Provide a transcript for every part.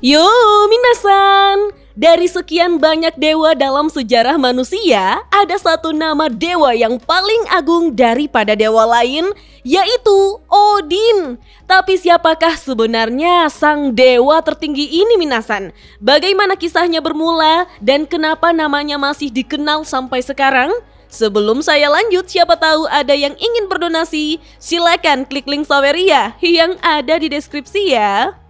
Yo, minasan! Dari sekian banyak dewa dalam sejarah manusia, ada satu nama dewa yang paling agung daripada dewa lain, yaitu Odin. Tapi siapakah sebenarnya sang dewa tertinggi ini, minasan? Bagaimana kisahnya bermula dan kenapa namanya masih dikenal sampai sekarang? Sebelum saya lanjut, siapa tahu ada yang ingin berdonasi, silakan klik link Saweria yang ada di deskripsi ya.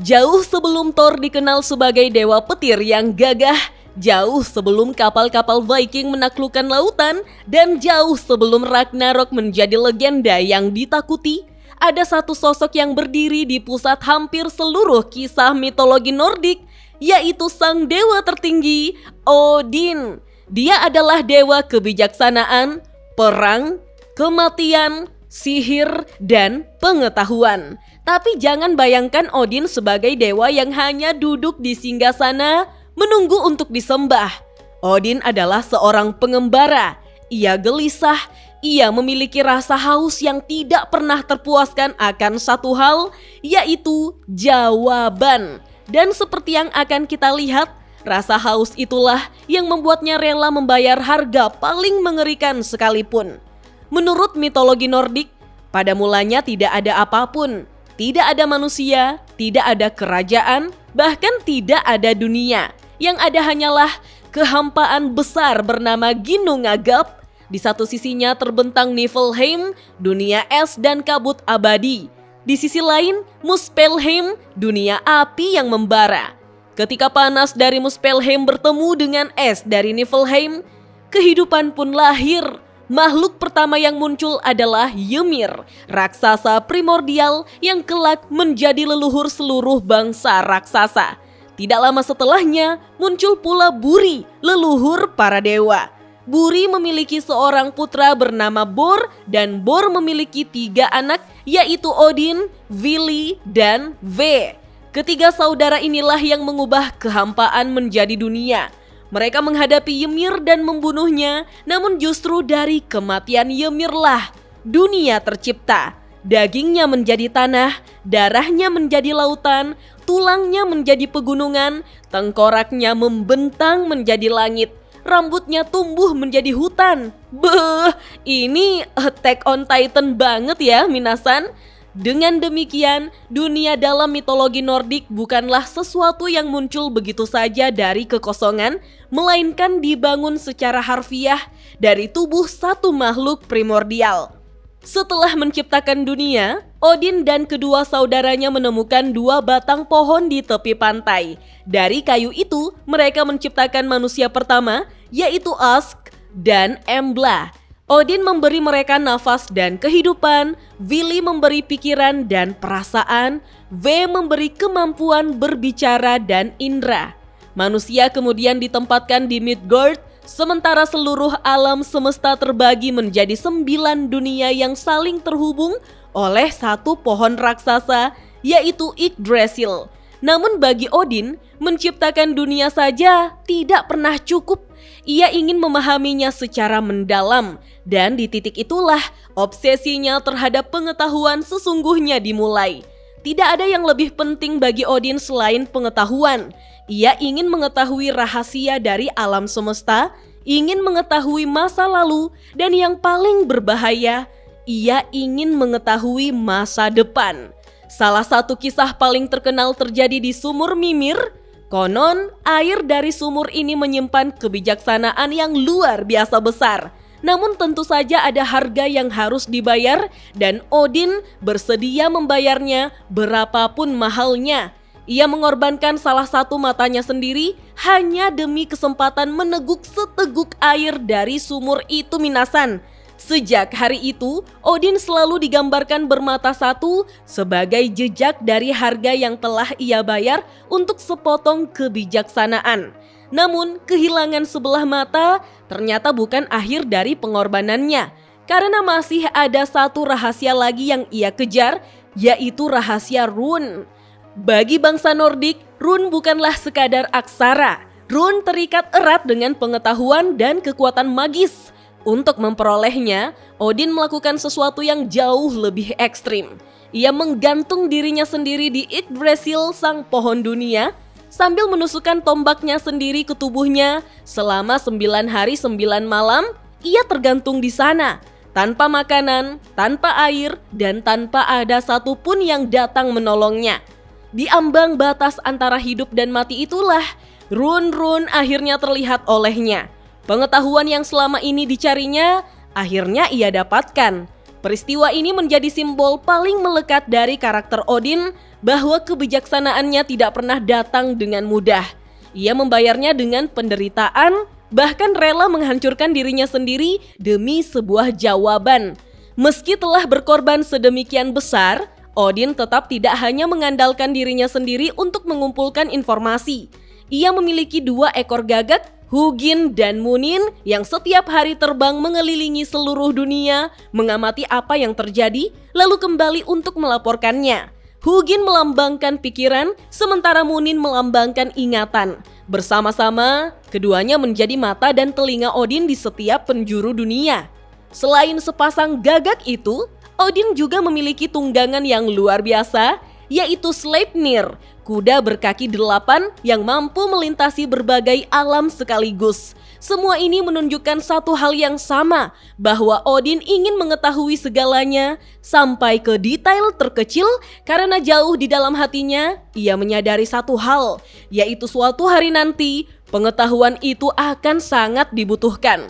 Jauh sebelum Thor dikenal sebagai dewa petir yang gagah, jauh sebelum kapal-kapal Viking menaklukkan lautan, dan jauh sebelum Ragnarok menjadi legenda yang ditakuti, ada satu sosok yang berdiri di pusat hampir seluruh kisah mitologi Nordik, yaitu sang dewa tertinggi, Odin. Dia adalah dewa kebijaksanaan, perang, kematian, sihir, dan pengetahuan. Tapi jangan bayangkan Odin sebagai dewa yang hanya duduk di singgasana menunggu untuk disembah. Odin adalah seorang pengembara. Ia gelisah, ia memiliki rasa haus yang tidak pernah terpuaskan akan satu hal, yaitu jawaban. Dan seperti yang akan kita lihat, rasa haus itulah yang membuatnya rela membayar harga paling mengerikan sekalipun. Menurut mitologi Nordik, pada mulanya tidak ada apapun. Tidak ada manusia, tidak ada kerajaan, bahkan tidak ada dunia. Yang ada hanyalah kehampaan besar bernama Ginnungagap. Di satu sisinya terbentang Niflheim, dunia es dan kabut abadi. Di sisi lain, Muspelheim, dunia api yang membara. Ketika panas dari Muspelheim bertemu dengan es dari Niflheim, kehidupan pun lahir. Makhluk pertama yang muncul adalah Ymir, raksasa primordial yang kelak menjadi leluhur seluruh bangsa raksasa. Tidak lama setelahnya muncul pula Buri, leluhur para dewa. Buri memiliki seorang putra bernama Bor dan Bor memiliki 3 anak yaitu Odin, Vili, dan Ve. Ketiga saudara inilah yang mengubah kehampaan menjadi dunia. Mereka menghadapi Ymir dan membunuhnya, namun justru dari kematian Ymirlah dunia tercipta. Dagingnya menjadi tanah, darahnya menjadi lautan, tulangnya menjadi pegunungan, tengkoraknya membentang menjadi langit, rambutnya tumbuh menjadi hutan. Beuh, ini Attack on Titan banget ya minasan. Dengan demikian, dunia dalam mitologi Nordik bukanlah sesuatu yang muncul begitu saja dari kekosongan, melainkan dibangun secara harfiah dari tubuh satu makhluk primordial. Setelah menciptakan dunia, Odin dan kedua saudaranya menemukan 2 batang pohon di tepi pantai. Dari kayu itu, mereka menciptakan manusia pertama, yaitu Ask dan Embla. Odin memberi mereka nafas dan kehidupan, Vili memberi pikiran dan perasaan, Ve memberi kemampuan berbicara dan indera. Manusia kemudian ditempatkan di Midgard, sementara seluruh alam semesta terbagi menjadi 9 dunia yang saling terhubung oleh satu pohon raksasa, yaitu Yggdrasil. Namun bagi Odin, menciptakan dunia saja tidak pernah cukup. Ia ingin memahaminya secara mendalam, dan di titik itulah obsesinya terhadap pengetahuan sesungguhnya dimulai. Tidak ada yang lebih penting bagi Odin selain pengetahuan. Ia ingin mengetahui rahasia dari alam semesta, ingin mengetahui masa lalu, dan yang paling berbahaya, ia ingin mengetahui masa depan. Salah satu kisah paling terkenal terjadi di Sumur Mimir. Konon, air dari sumur ini menyimpan kebijaksanaan yang luar biasa besar. Namun tentu saja ada harga yang harus dibayar dan Odin bersedia membayarnya berapapun mahalnya. Ia mengorbankan salah satu matanya sendiri hanya demi kesempatan meneguk seteguk air dari sumur itu minasan. Sejak hari itu, Odin selalu digambarkan bermata satu sebagai jejak dari harga yang telah ia bayar untuk sepotong kebijaksanaan. Namun, kehilangan sebelah mata ternyata bukan akhir dari pengorbanannya, karena masih ada satu rahasia lagi yang ia kejar, yaitu rahasia rune. Bagi bangsa Nordik, rune bukanlah sekadar aksara. Rune terikat erat dengan pengetahuan dan kekuatan magis. Untuk memperolehnya, Odin melakukan sesuatu yang jauh lebih ekstrim. Ia menggantung dirinya sendiri di Yggdrasil, sang pohon dunia, sambil menusukkan tombaknya sendiri ke tubuhnya. Selama 9 hari 9 malam, ia tergantung di sana, tanpa makanan, tanpa air, dan tanpa ada satupun yang datang menolongnya. Di ambang batas antara hidup dan mati itulah, run-run akhirnya terlihat olehnya. Pengetahuan yang selama ini dicarinya, akhirnya ia dapatkan. Peristiwa ini menjadi simbol paling melekat dari karakter Odin, bahwa kebijaksanaannya tidak pernah datang dengan mudah. Ia membayarnya dengan penderitaan, bahkan rela menghancurkan dirinya sendiri demi sebuah jawaban. Meski telah berkorban sedemikian besar, Odin tetap tidak hanya mengandalkan dirinya sendiri untuk mengumpulkan informasi. Ia memiliki 2 ekor gagak, Hugin dan Munin, yang setiap hari terbang mengelilingi seluruh dunia, mengamati apa yang terjadi, lalu kembali untuk melaporkannya. Hugin melambangkan pikiran, sementara Munin melambangkan ingatan. Bersama-sama, keduanya menjadi mata dan telinga Odin di setiap penjuru dunia. Selain sepasang gagak itu, Odin juga memiliki tunggangan yang luar biasa, yaitu Sleipnir, kuda berkaki 8 yang mampu melintasi berbagai alam sekaligus. Semua ini menunjukkan satu hal yang sama, bahwa Odin ingin mengetahui segalanya sampai ke detail terkecil, karena jauh di dalam hatinya ia menyadari satu hal, yaitu suatu hari nanti pengetahuan itu akan sangat dibutuhkan.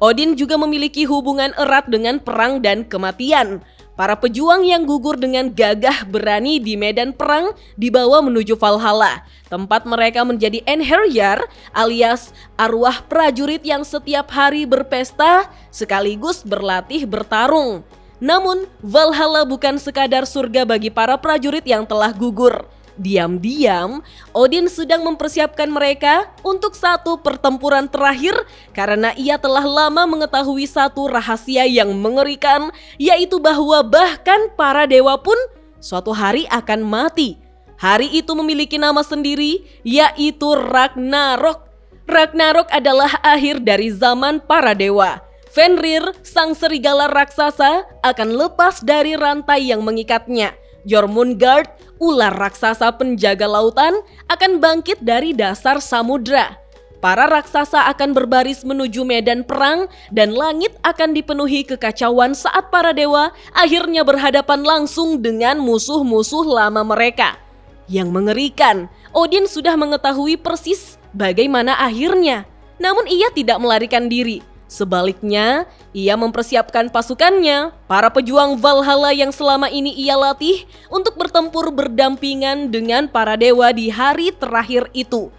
Odin juga memiliki hubungan erat dengan perang dan kematian. Para pejuang yang gugur dengan gagah berani di medan perang dibawa menuju Valhalla, tempat mereka menjadi Einherjar alias arwah prajurit yang setiap hari berpesta sekaligus berlatih bertarung. Namun, Valhalla bukan sekadar surga bagi para prajurit yang telah gugur. Diam-diam, Odin sedang mempersiapkan mereka untuk satu pertempuran terakhir karena ia telah lama mengetahui satu rahasia yang mengerikan, yaitu bahwa bahkan para dewa pun suatu hari akan mati. Hari itu memiliki nama sendiri, yaitu Ragnarok. Ragnarok adalah akhir dari zaman para dewa. Fenrir, sang serigala raksasa, akan lepas dari rantai yang mengikatnya. Jormungand, ular raksasa penjaga lautan, akan bangkit dari dasar samudra. Para raksasa akan berbaris menuju medan perang dan langit akan dipenuhi kekacauan saat para dewa akhirnya berhadapan langsung dengan musuh-musuh lama mereka. Yang mengerikan, Odin sudah mengetahui persis bagaimana akhirnya, namun ia tidak melarikan diri. Sebaliknya, ia mempersiapkan pasukannya, para pejuang Valhalla yang selama ini ia latih untuk bertempur berdampingan dengan para dewa di hari terakhir itu.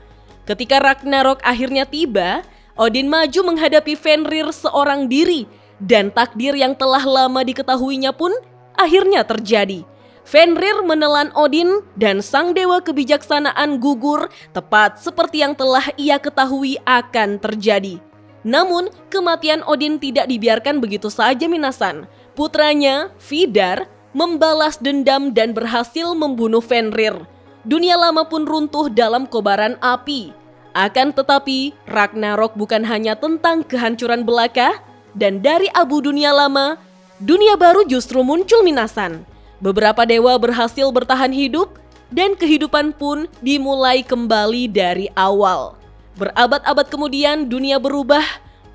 Ketika Ragnarok akhirnya tiba, Odin maju menghadapi Fenrir seorang diri, dan takdir yang telah lama diketahuinya pun akhirnya terjadi. Fenrir menelan Odin dan sang dewa kebijaksanaan gugur tepat seperti yang telah ia ketahui akan terjadi. Namun, kematian Odin tidak dibiarkan begitu saja, Minasan. Putranya, Vidar, membalas dendam dan berhasil membunuh Fenrir. Dunia lama pun runtuh dalam kobaran api. Akan tetapi, Ragnarok bukan hanya tentang kehancuran belaka, dan dari abu dunia lama, dunia baru justru muncul, Minasan. Beberapa dewa berhasil bertahan hidup, dan kehidupan pun dimulai kembali dari awal. Berabad-abad kemudian dunia berubah,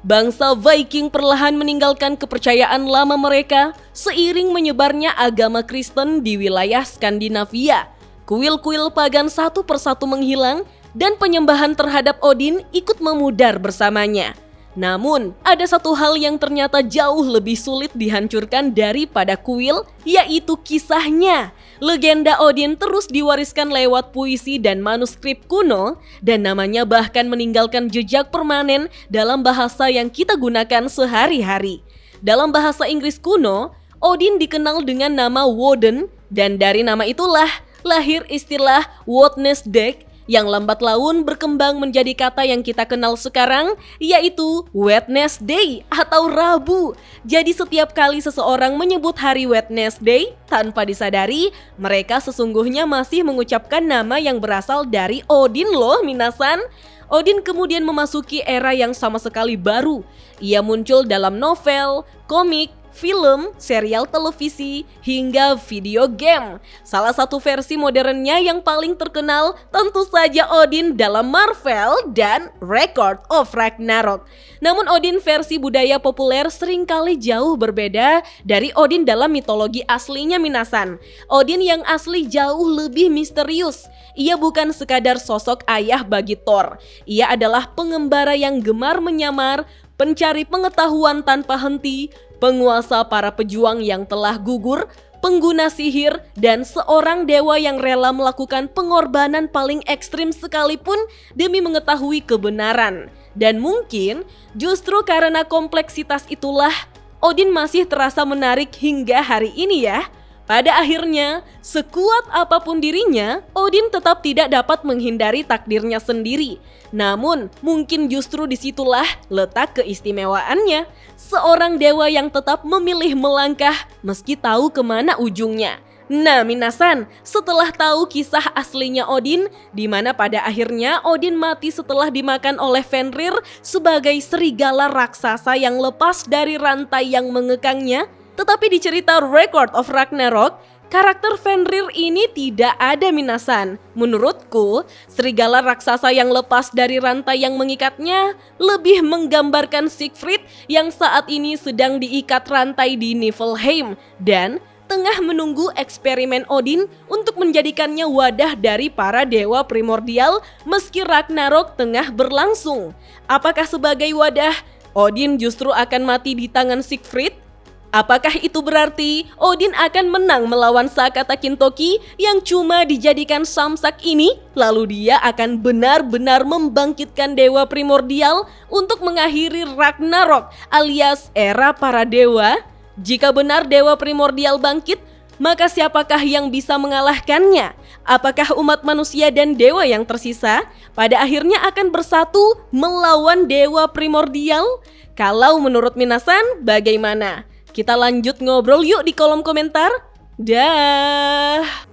bangsa Viking perlahan meninggalkan kepercayaan lama mereka seiring menyebarnya agama Kristen di wilayah Skandinavia. Kuil-kuil pagan satu persatu menghilang dan penyembahan terhadap Odin ikut memudar bersamanya. Namun, ada satu hal yang ternyata jauh lebih sulit dihancurkan daripada kuil, yaitu kisahnya. Legenda Odin terus diwariskan lewat puisi dan manuskrip kuno, dan namanya bahkan meninggalkan jejak permanen dalam bahasa yang kita gunakan sehari-hari. Dalam bahasa Inggris kuno, Odin dikenal dengan nama Woden, dan dari nama itulah lahir istilah Wadnesdag, yang lambat laun berkembang menjadi kata yang kita kenal sekarang, yaitu Wednesday atau Rabu. Jadi setiap kali seseorang menyebut hari Wednesday, tanpa disadari, mereka sesungguhnya masih mengucapkan nama yang berasal dari Odin loh, Minasan. Odin kemudian memasuki era yang sama sekali baru. Ia muncul dalam novel, komik, film, serial televisi, hingga video game. Salah satu versi modernnya yang paling terkenal tentu saja Odin dalam Marvel dan Record of Ragnarok. Namun Odin versi budaya populer seringkali jauh berbeda dari Odin dalam mitologi aslinya minasan. Odin yang asli jauh lebih misterius. Ia bukan sekadar sosok ayah bagi Thor. Ia adalah pengembara yang gemar menyamar, pencari pengetahuan tanpa henti, penguasa para pejuang yang telah gugur, pengguna sihir, dan seorang dewa yang rela melakukan pengorbanan paling ekstrim sekalipun demi mengetahui kebenaran. Dan mungkin justru karena kompleksitas itulah Odin masih terasa menarik hingga hari ini ya. Pada akhirnya, sekuat apapun dirinya, Odin tetap tidak dapat menghindari takdirnya sendiri. Namun, mungkin justru disitulah letak keistimewaannya. Seorang dewa yang tetap memilih melangkah meski tahu kemana ujungnya. Nah minasan, setelah tahu kisah aslinya Odin, di mana pada akhirnya Odin mati setelah dimakan oleh Fenrir sebagai serigala raksasa yang lepas dari rantai yang mengekangnya, tetapi di cerita Record of Ragnarok, karakter Fenrir ini tidak ada minasan. Menurutku, serigala raksasa yang lepas dari rantai yang mengikatnya lebih menggambarkan Siegfried yang saat ini sedang diikat rantai di Niflheim dan tengah menunggu eksperimen Odin untuk menjadikannya wadah dari para dewa primordial meski Ragnarok tengah berlangsung. Apakah sebagai wadah, Odin justru akan mati di tangan Siegfried? Apakah itu berarti Odin akan menang melawan Sakata Kintoki yang cuma dijadikan samsak ini? Lalu dia akan benar-benar membangkitkan dewa primordial untuk mengakhiri Ragnarok alias era para dewa? Jika benar dewa primordial bangkit, maka siapakah yang bisa mengalahkannya? Apakah umat manusia dan dewa yang tersisa pada akhirnya akan bersatu melawan dewa primordial? Kalau menurut minasan, bagaimana? Kita lanjut ngobrol yuk di kolom komentar. Dah.